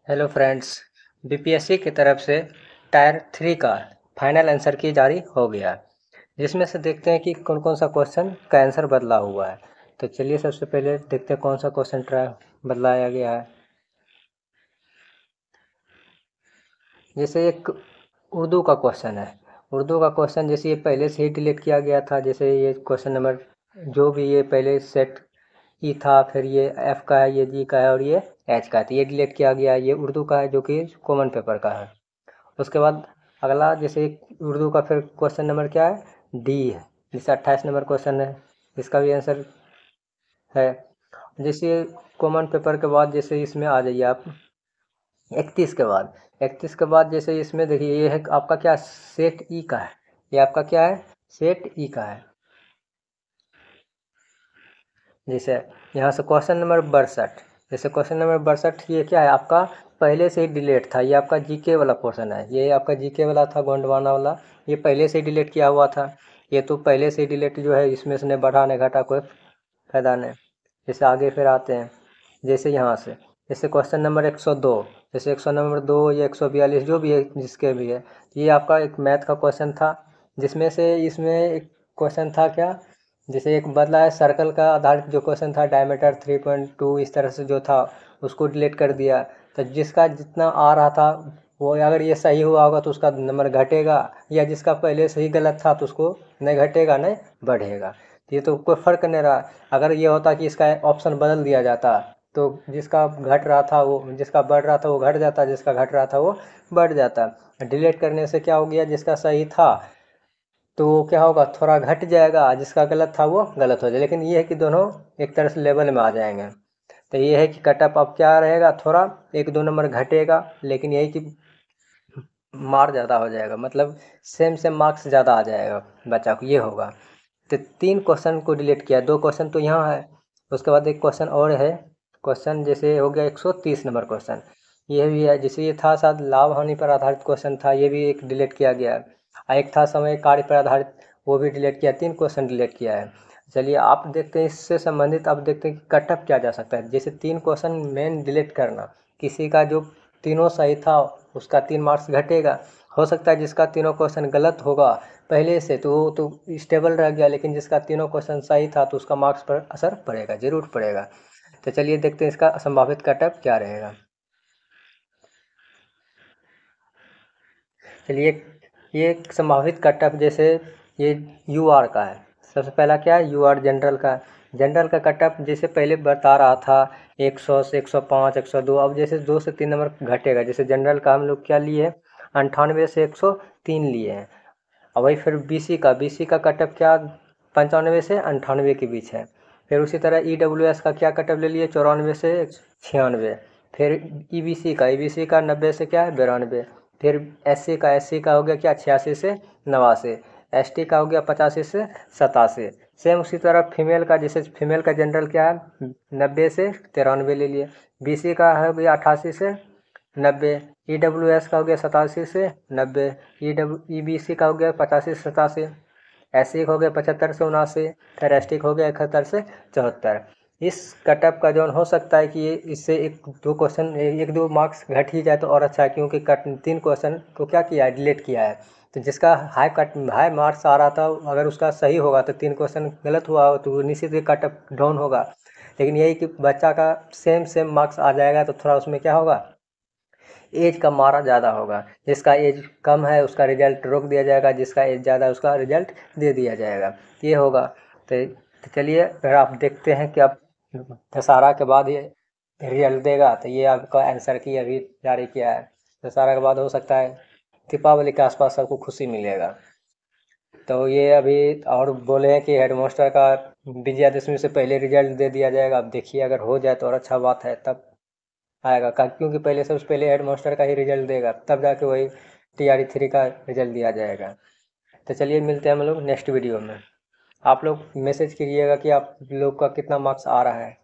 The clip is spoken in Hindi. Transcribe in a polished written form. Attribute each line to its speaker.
Speaker 1: हेलो फ्रेंड्स, बीपीएससी की तरफ से टायर 3 का फाइनल आंसर की जारी हो गया, जिसमें से देखते हैं कि कौन कौन सा क्वेश्चन का आंसर बदला हुआ है। तो चलिए सबसे पहले देखते हैं कौन सा क्वेश्चन बदलाया गया है। जैसे एक उर्दू का क्वेश्चन है। उर्दू का क्वेश्चन जैसे ये पहले से ही डिलीट किया गया था। जैसे ये क्वेश्चन नंबर जो भी ये पहले सेट ई था, फिर ये एफ का है, ये जी का है और ये एच का है, तो ये डिलीट किया गया है। ये उर्दू का है जो कि कॉमन पेपर का है। उसके बाद अगला जैसे उर्दू का फिर क्वेश्चन नंबर क्या है, डी है। जैसे 28 नंबर क्वेश्चन है, इसका भी आंसर है। जैसे कॉमन पेपर के बाद जैसे इसमें आ जाइए आप 31 के बाद जैसे इसमें देखिए ये है आपका क्या, सेट ई का है। ये आपका क्या है, सेट ई का है। जैसे यहाँ से क्वेश्चन नंबर 62, जैसे क्वेश्चन नंबर 62 ये क्या है आपका, पहले से ही डिलीट था। ये आपका जीके वाला पोर्शन है, ये आपका जीके वाला था, गोंडवाना वाला। ये पहले से ही डिलीट किया हुआ था। ये तो पहले से ही डिलीट जो है, इसमें से बढ़ाने घटा कोई फायदा नहीं। जैसे आगे फिर आते हैं, जैसे यहाँ से जैसे क्वेश्चन नंबर 102, जैसे 102 या 142 जो भी है जिसके भी है, ये आपका एक मैथ का क्वेश्चन था। जिसमें से इसमें एक क्वेश्चन था क्या, जैसे एक बदला है सर्कल का आधारित जो क्वेश्चन था, डायमीटर 3.2 इस तरह से जो था, उसको डिलीट कर दिया। तो जिसका जितना आ रहा था वो, अगर ये सही हुआ होगा तो उसका नंबर घटेगा, या जिसका पहले से ही गलत था तो उसको नहीं घटेगा नहीं बढ़ेगा। ये तो कोई फ़र्क नहीं रहा। अगर ये होता कि इसका ऑप्शन बदल दिया जाता तो जिसका घट रहा था वो, जिसका बढ़ रहा था वो घट जाता, जिसका घट रहा था वो बढ़ जाता। डिलीट करने से क्या हो गया, जिसका सही था तो क्या होगा, थोड़ा घट जाएगा, जिसका गलत था वो गलत हो जाए। लेकिन ये है कि दोनों एक तरह से लेवल में आ जाएंगे। तो ये है कि कटअप अब क्या रहेगा, थोड़ा 1-2 नंबर घटेगा, लेकिन यही कि मार ज़्यादा हो जाएगा, मतलब सेम सेम मार्क्स ज़्यादा आ जाएगा बच्चा को, ये होगा। तो 3 क्वेश्चन को डिलीट किया, 2 क्वेश्चन तो यहाँ है। उसके बाद एक क्वेश्चन और है, क्वेश्चन जैसे हो गया 130 नंबर क्वेश्चन, ये भी है। जैसे ये था शायद लाभ हानि पर आधारित क्वेश्चन था, ये भी एक डिलीट किया गया है। एक था समय कार्य पर आधारित, वो भी डिलीट किया। 3 क्वेश्चन डिलीट किया है। चलिए आप देखते हैं इससे संबंधित, आप देखते हैं कि कटअप क्या जा सकता है। जैसे 3 क्वेश्चन मेन डिलीट करना, किसी का जो तीनों सही था उसका 3 मार्क्स घटेगा। हो सकता है जिसका तीनों क्वेश्चन गलत होगा पहले से तो वो तो स्टेबल रह गया, लेकिन जिसका तीनों क्वेश्चन सही था तो उसका मार्क्स पर असर पड़ेगा, जरूर पड़ेगा। तो चलिए देखते हैं इसका संभावित कटअप क्या रहेगा। चलिए ये संभावित कटअप जैसे ये यू आर का है। सबसे पहला क्या है, यू आर जनरल का। जनरल का कटअप जैसे पहले बता रहा था 100 से 105 102, अब जैसे 2 से 3 नंबर घटेगा। जैसे जनरल का हम लोग क्या लिए, 98 से 103 लिए हैं। और वही फिर बीसी का कटअप क्या, 95 से 98 के बीच है। फिर उसी तरह EWS का क्या कटअप ले लिए, 94 से 96। फिर ईबीसी का 90 से क्या है 92। फिर एससी का हो गया क्या, 86 से 89। एसटी का हो गया 85 से 87। सेम उसी तरह फीमेल का, जैसे फीमेल का जनरल क्या है 90 से 93 ले लिए। बीसी का हो गया 88 से 90। EWS का हो गया 87 से 90। EBC का हो गया 85 से 87। एससी का हो गया 75 से 79। फिर एसटी का हो गया 71 से 74। इस कटअप का जो हो सकता है कि ये इससे 1-2 मार्क्स घट ही जाए तो और अच्छा है, क्योंकि 3 क्वेश्चन को क्या किया है, डिलीट किया है। तो जिसका हाई मार्क्स आ रहा था, अगर उसका सही होगा तो 3 क्वेश्चन गलत हुआ तो निश्चित ही कटअप डाउन होगा। लेकिन यही कि बच्चा का सेम सेम मार्क्स आ जाएगा तो थोड़ा उसमें क्या होगा, एज का मारा ज़्यादा होगा। जिसका एज कम है उसका रिजल्ट रोक दिया जाएगा, जिसका एज ज़्यादा है उसका रिजल्ट दे दिया जाएगा, ये होगा। तो चलिए अगर आप देखते हैं कि अब दशहरा के बाद ये रिजल्ट देगा, तो ये आपका आंसर की अभी जारी किया है। दशहरा के बाद हो सकता है दीपावली के आसपास सबको खुशी मिलेगा। तो ये अभी और बोले हैं कि हेडमास्टर का विजयादशमी से पहले रिजल्ट दे दिया जाएगा। अब देखिए अगर हो जाए तो और अच्छा बात है, तब आएगा क्योंकि पहले सबसे पहले हेड मास्टर का ही रिजल्ट देगा, तब जाके वही TRE 3 का रिजल्ट दिया जाएगा। तो चलिए मिलते हैं हम लोग नेक्स्ट वीडियो में। आप लोग मैसेज कीजिएगा कि आप लोग का कितना मार्क्स आ रहा है।